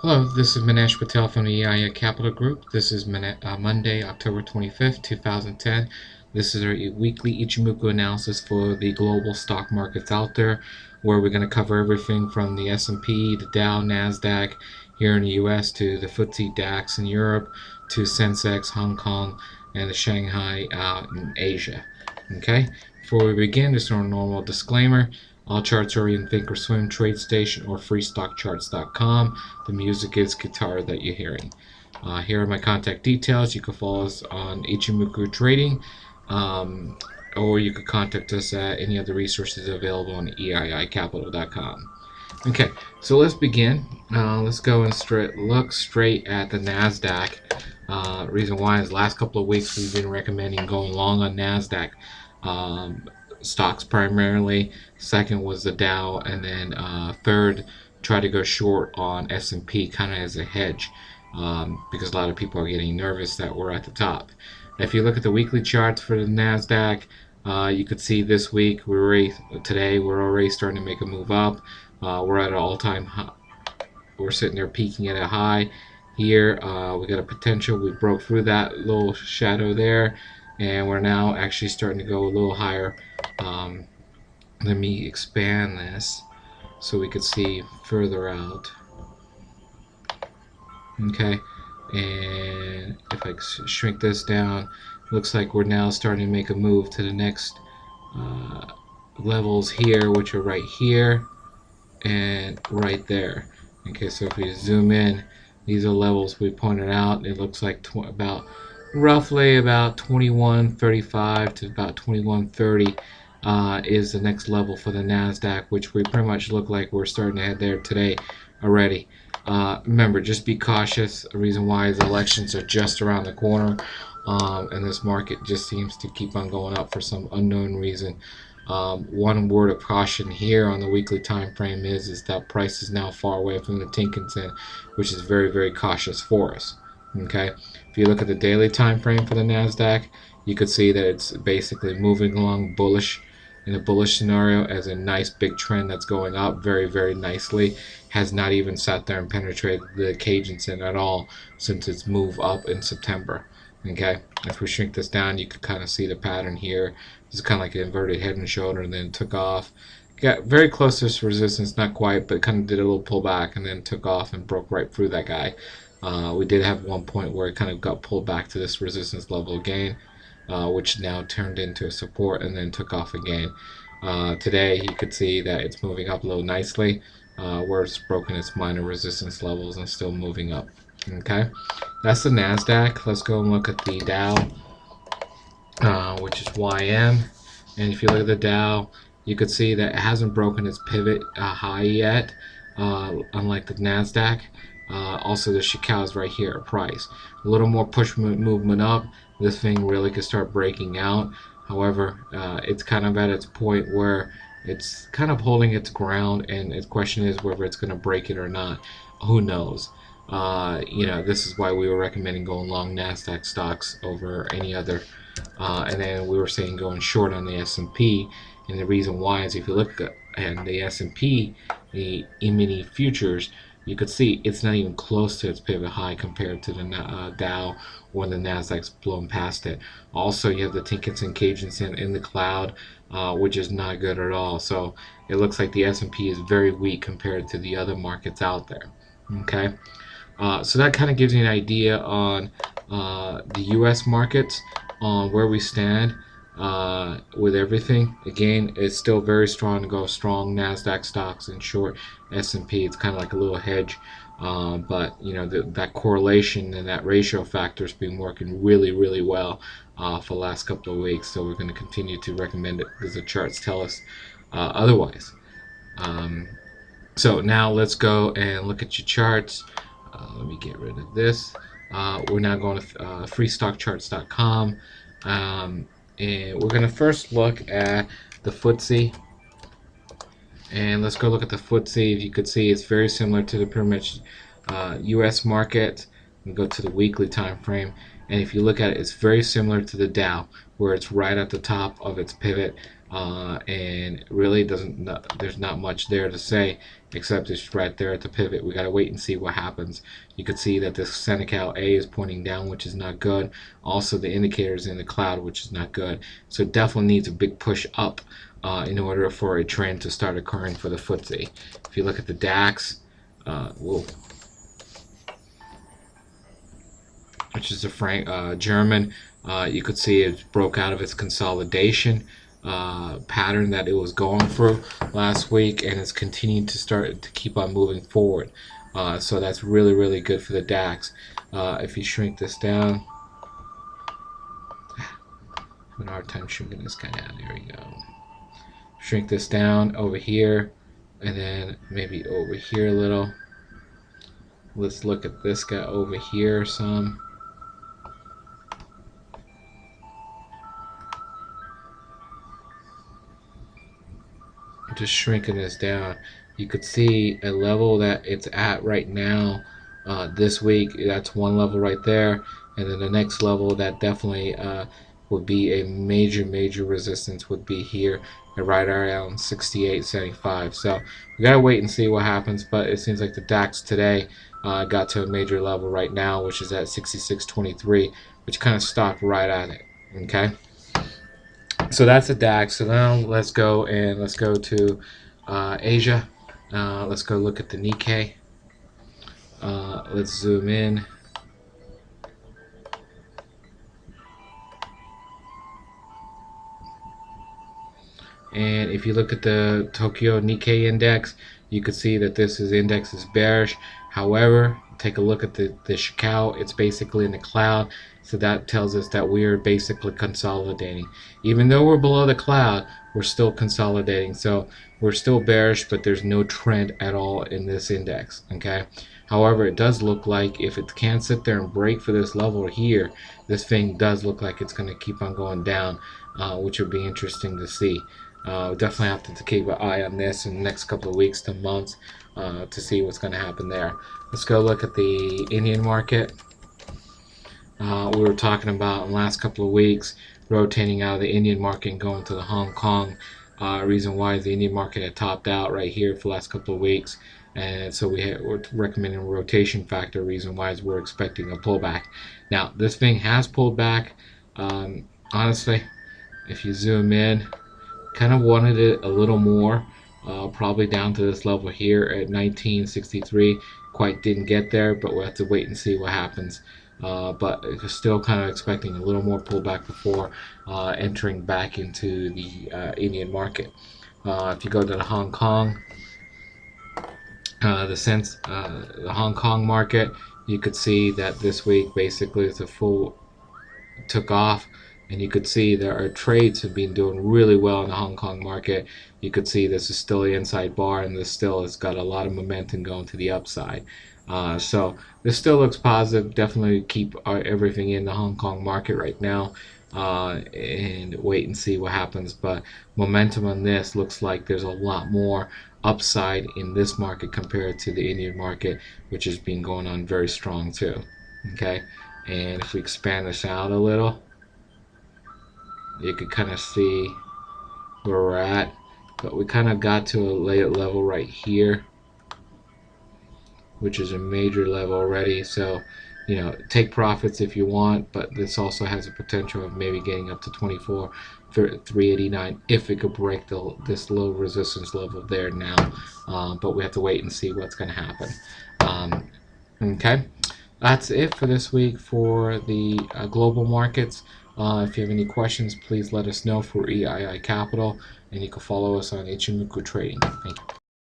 Hello, this is Manesh Patel from the EIA Capital Group. This is Monday, October 25th, 2010. This is our weekly Ichimoku analysis for the global stock markets out there, where we're going to cover everything from the SP, the Dow, NASDAQ here in the US, to the Ftse DAX in Europe, to Sensex, Hong Kong, and the Shanghai in Asia. Okay, before we begin, just a normal disclaimer. All charts are in Thinkorswim, TradeStation, or freestockcharts.com. The music is guitar that you're hearing. Here are my contact details. You can follow us on Ichimoku Trading, or you could contact us at any other resources available on eiicapital.com. Okay, so let's begin. Let's go and look straight at the NASDAQ. Reason why is last couple of weeks we've been recommending going long on NASDAQ. Stocks primarily, second was the Dow, and then third, try to go short on S&P kind of as a hedge, because a lot of people are getting nervous that we're at the top. If you look at the weekly charts for the NASDAQ, you could see this week today we're already starting to make a move up. We're at an all-time high. We're sitting there peaking at a high here. We got a potential. We broke through that little shadow there, and we're now actually starting to go a little higher. Let me expand this so we could see further out. Okay, and if I shrink this down, looks like we're now starting to make a move to the next levels here, which are right here and right there. Okay, so if we zoom in, these are levels we pointed out. It looks like roughly about 2135 to about 2130 is the next level for the NASDAQ, which we pretty much look like we're starting to head there today already. Remember, just be cautious. The reason why is elections are just around the corner, and this market just seems to keep on going up for some unknown reason. One word of caution here on the weekly time frame is that price is now far away from the Tenkan-sen, which is very, very cautious for us. Okay, if you look at the daily time frame for the NASDAQ, you could see that it's basically moving along bullish, in a bullish scenario, as a nice big trend that's going up very, very nicely. Has not even sat there and penetrated the Kijun-sen at all since its move up in September. Okay, if we shrink this down, you could kind of see the pattern here. It's kind of like an inverted head and shoulder, and then took off. Got very close to this resistance, not quite, but kind of did a little pullback and then took off and broke right through that guy. We did have one point where it kind of got pulled back to this resistance level again, which now turned into a support and then took off again. Today you could see that it's moving up a little nicely, where it's broken its minor resistance levels and still moving up. Okay, that's the NASDAQ. Let's go and look at the Dow, which is YM. And if you look at the Dow, you could see that it hasn't broken its pivot high yet, unlike the NASDAQ. Also, the Chicago is right here at price. A little more push movement up, this thing really could start breaking out. However, it's kind of at its point where it's kind of holding its ground, and the question is whether it's going to break it or not. Who knows? This is why we were recommending going long NASDAQ stocks over any other. And then we were saying going short on the S&P. And the reason why is if you look at the S&P, the E-mini futures, you could see it's not even close to its pivot high compared to the Dow or the NASDAQ's blown past it. Also, you have the Tenkan-sen, Kijun-sen in the cloud, which is not good at all. So it looks like the S&P is very weak compared to the other markets out there. Okay, so that kind of gives you an idea on the U.S. markets, on where we stand with everything. Again, it's still very strong to go strong NASDAQ stocks and short S&P. It's kind of like a little hedge, but that correlation and that ratio factor has been working really, really well for the last couple of weeks. So we're going to continue to recommend it because the charts tell us otherwise. So now let's go and look at your charts. Let me get rid of this. We're now going to freestockcharts.com. And we're going to first look at the Ftse. And let's go look at the Ftse. If you could see, it's very similar to the pretty much US market. We go to the weekly time frame. And if you look at it, it's very similar to the Dow, where it's right at the top of its pivot. and really there's not much there to say except it's right there at the pivot. We got to wait and see what happens. You could see that this Senecal A is pointing down, which is not good. Also, the indicators in the cloud, which is not good. So it definitely needs a big push up in order for a trend to start occurring for the Ftse. If you look at the DAX, which is a German, you could see it broke out of its consolidation pattern that it was going through last week, and it's continued to keep on moving forward. So that's really, really good for the DAX. If you shrink this down, I'm having a hard time shrinking this guy down. There we go. Shrink this down over here, and then maybe over here a little. Let's look at this guy over here some. Just shrinking this down, you could see a level that it's at right now this week. That's one level right there, and then the next level that definitely would be a major resistance would be here at right around 68.75. So we gotta wait and see what happens, but it seems like the DAX today got to a major level right now, which is at 66.23, which kind of stopped right at it. Okay, so that's the DAX. So now let's go to Asia. Let's go look at the Nikkei. Let's zoom in. And if you look at the Tokyo Nikkei index, you could see that this index is bearish. However, take a look at the Chicago. It's basically in the cloud, so that tells us that we are basically consolidating. Even though we're below the cloud, we're still consolidating. So we're still bearish, but there's no trend at all in this index. Okay. However, it does look like if it can't sit there and break for this level here, this thing does look like it's going to keep on going down, which would be interesting to see. Definitely have to keep an eye on this in the next couple of weeks to months to see what's going to happen there. Let's go look at the Indian market. We were talking about in the last couple of weeks rotating out of the Indian market and going to the Hong Kong. Reason why the Indian market had topped out right here for the last couple of weeks, and so we're recommending a rotation factor. Reason why is we're expecting a pullback. Now this thing has pulled back. Honestly, if you zoom in, kind of wanted it a little more, probably down to this level here at 1963. Quite didn't get there, but we'll have to wait and see what happens. But still kind of expecting a little more pullback before entering back into the Indian market. If you go to the Hong Kong, the Hong Kong market, you could see that this week basically it's a full took off, and you could see there are trades have been doing really well in the Hong Kong market. You could see this is still the inside bar, and this still has got a lot of momentum going to the upside. So this still looks positive. Definitely keep everything in the Hong Kong market right now and wait and see what happens. But momentum on this looks like there's a lot more upside in this market compared to the Indian market, which has been going on very strong too. Okay, and if we expand this out a little, you could kind of see where we're at, but we kind of got to a late level right here, which is a major level already. So, you know, take profits if you want, but this also has a potential of maybe getting up to 24,389 if it could break this low resistance level there now. But we have to wait and see what's going to happen. Okay, that's it for this week for the global markets. If you have any questions, please let us know for EII Capital, and you can follow us on Ichimoku Trading. Thank you.